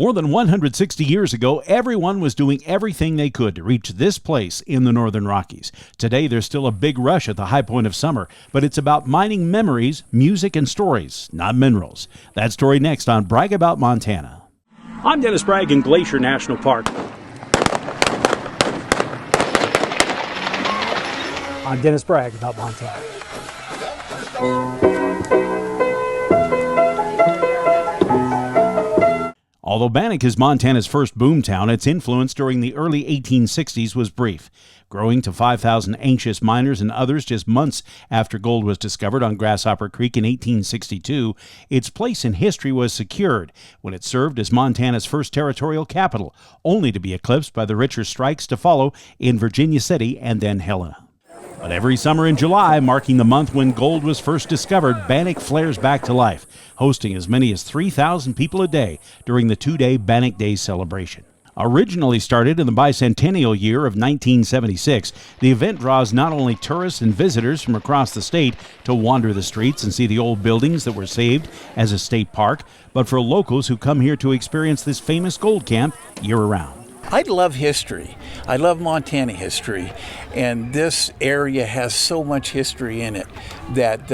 More than 160 years ago, everyone was doing everything they could to reach this place in the Northern Rockies. Today, there's still a big rush at the high point of summer, but it's about mining memories, music, and stories, not minerals. That story next on Bragg About Montana. I'm Dennis Bragg in Glacier National Park. I'm Dennis Bragg about Montana. Although Bannack is Montana's first boomtown, its influence during the early 1860s was brief, growing to 5,000 anxious miners and others just months after gold was discovered on Grasshopper Creek in 1862. Its place in history was secured when it served as Montana's first territorial capital, only to be eclipsed by the richer strikes to follow in Virginia City and then Helena. But every summer in July, marking the month when gold was first discovered, Bannack flares back to life, hosting as many as 3,000 people a day during the two-day Bannack Days celebration. Originally started in the bicentennial year of 1976, the event draws not only tourists and visitors from across the state to wander the streets and see the old buildings that were saved as a state park, but for locals who come here to experience this famous gold camp year-round. I love history. I love Montana history, and this area has so much history in it that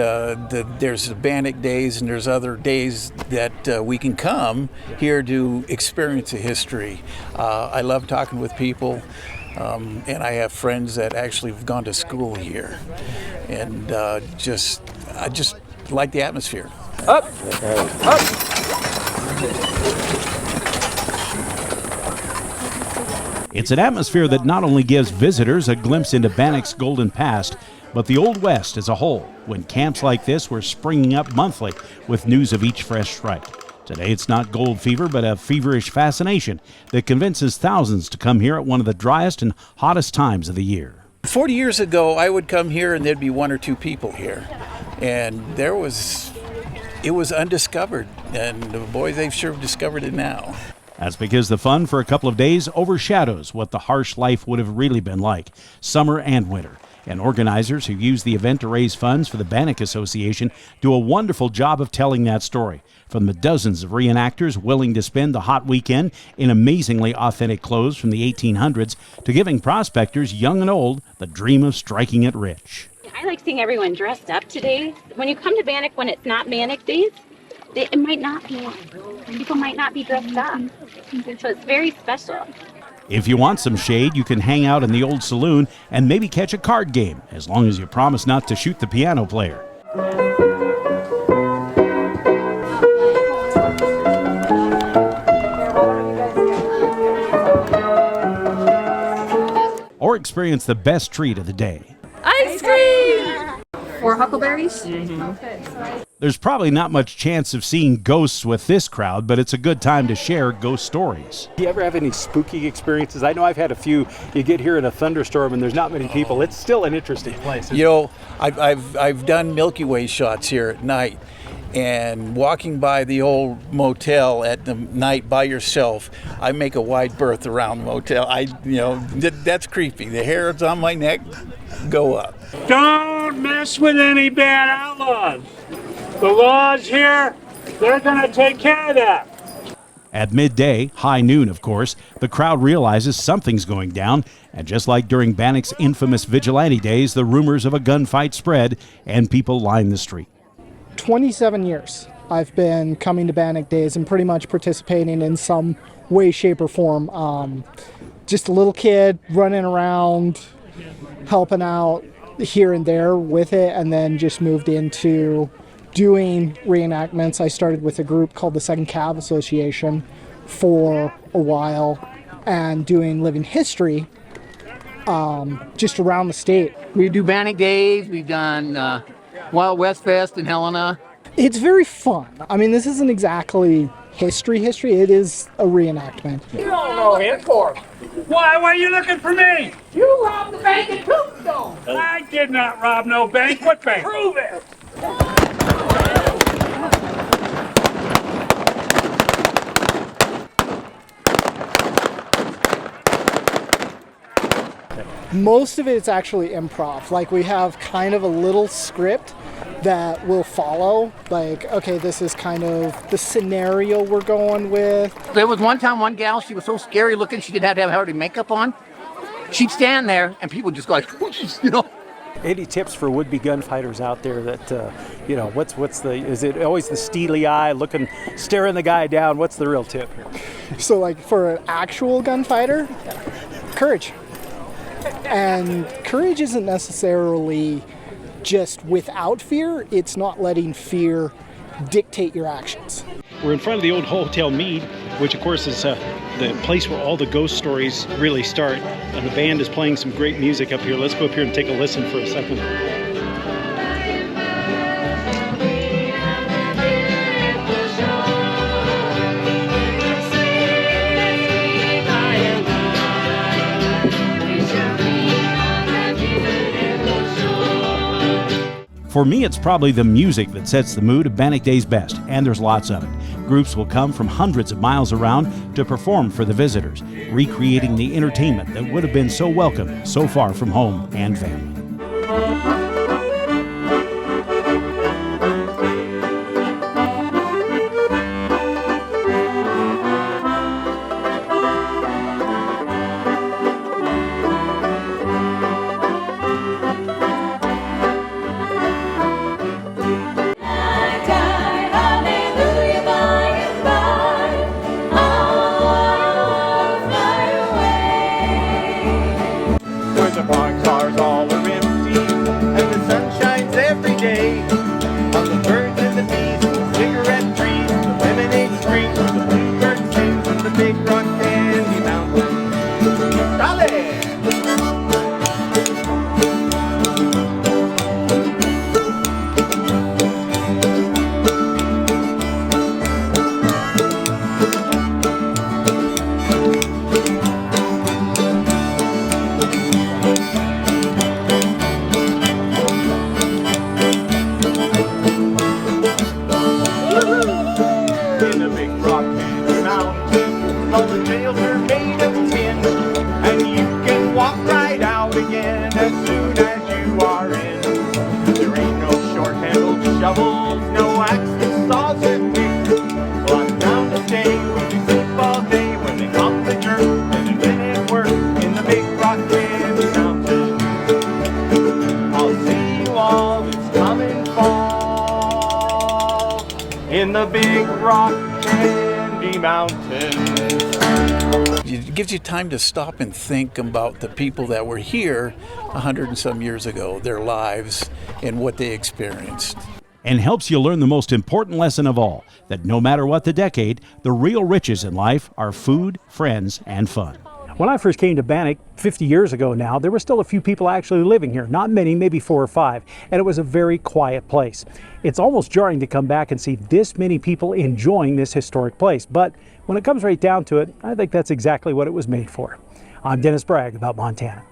there's the Bannack Days and there's other days that we can come here to experience the history. I love talking with people, and I have friends that actually have gone to school here, and I just like the atmosphere. Up! Up! It's an atmosphere that not only gives visitors a glimpse into Bannack's golden past, but the Old West as a whole, when camps like this were springing up monthly with news of each fresh strike. Today it's not gold fever, but a feverish fascination that convinces thousands to come here at one of the driest and hottest times of the year. 40 years ago, I would come here and there'd be one or two people here. And it was undiscovered. And boy, they've sure discovered it now. That's because the fun for a couple of days overshadows what the harsh life would have really been like, summer and winter. And organizers who use the event to raise funds for the Bannack Association do a wonderful job of telling that story. From the dozens of reenactors willing to spend the hot weekend in amazingly authentic clothes from the 1800s to giving prospectors, young and old, the dream of striking it rich. I like seeing everyone dressed up today. When you come to Bannack when it's not Bannack Days, it might not be. People might not be dressed up. So it's very special. If you want some shade, you can hang out in the old saloon and maybe catch a card game, as long as you promise not to shoot the piano player. Or experience the best treat of the day. Ice cream! 4 huckleberries. There's probably not much chance of seeing ghosts with this crowd, but it's a good time to share ghost stories. Do you ever have any spooky experiences? I know I've had a few. You get here in a thunderstorm and there's not many people. It's still an interesting place. You know, I've done Milky Way shots here at night, and walking by the old motel at the night by yourself, I make a wide berth around the motel. That's creepy. The hairs on my neck go up. Don't mess with any bad outlaws. The laws here, they're going to take care of that. At midday, high noon of course, the crowd realizes something's going down, and just like during Bannack's infamous vigilante days, the rumors of a gunfight spread and people line the street. 27 years I've been coming to Bannack Days and pretty much participating in some way, shape, or form. Just a little kid running around, helping out here and there with it, and then just moved into doing reenactments. I started with a group called the Second Cav Association for a while and doing living history just around the state. We do Bannack Days, we've done Wild West Fest in Helena. It's very fun. I mean, this isn't exactly history. It is a reenactment. You don't know him for. Why are you looking for me? You robbed the bank in Tombstone. I did not rob no bank. What bank? Prove it. Most of it's actually improv. Like, we have kind of a little script that will follow. Like, okay, this is kind of the scenario we're going with. There was one time, one gal, she was so scary looking, she didn't have to have hardly makeup on. She'd stand there, and people just go like, you know. Any tips for would-be gunfighters out there that, you know, is it always the steely eye looking, staring the guy down? What's the real tip here? So like for an actual gunfighter, courage. And courage isn't necessarily just without fear, it's not letting fear dictate your actions. We're in front of the old Hotel Mead, which of course is the place where all the ghost stories really start. And the band is playing some great music up here. Let's go up here and take a listen for a second. For me, it's probably the music that sets the mood of Bannack Days best, and there's lots of it. Groups will come from hundreds of miles around to perform for the visitors, recreating the entertainment that would have been so welcome so far from home and family. The park cars all are empty, and the sun shines every day. On the birds and the bees, the cigarette trees, the lemonade springs, the bluebird sings, and the big rock candy mountain. Dale! In a big rock candy mountain, all the jails are made of tin, and you can walk right out again as soon as you are in. There ain't no short-handled shovels, no axes, saws, or picks. Well, I'm down to stay when we sleep all day, when they pump the jerk and invented work in the big rock candy mountain. I'll see you all this coming fall in the big rock candy mountain. It gives you time to stop and think about the people that were here 100 and some years ago, their lives and what they experienced. And helps you learn the most important lesson of all, that no matter what the decade, the real riches in life are food, friends, and fun. When I first came to Bannack 50 years ago now, there were still a few people actually living here. Not many, maybe 4 or 5. And it was a very quiet place. It's almost jarring to come back and see this many people enjoying this historic place. But when it comes right down to it, I think that's exactly what it was made for. I'm Dennis Bragg about Montana.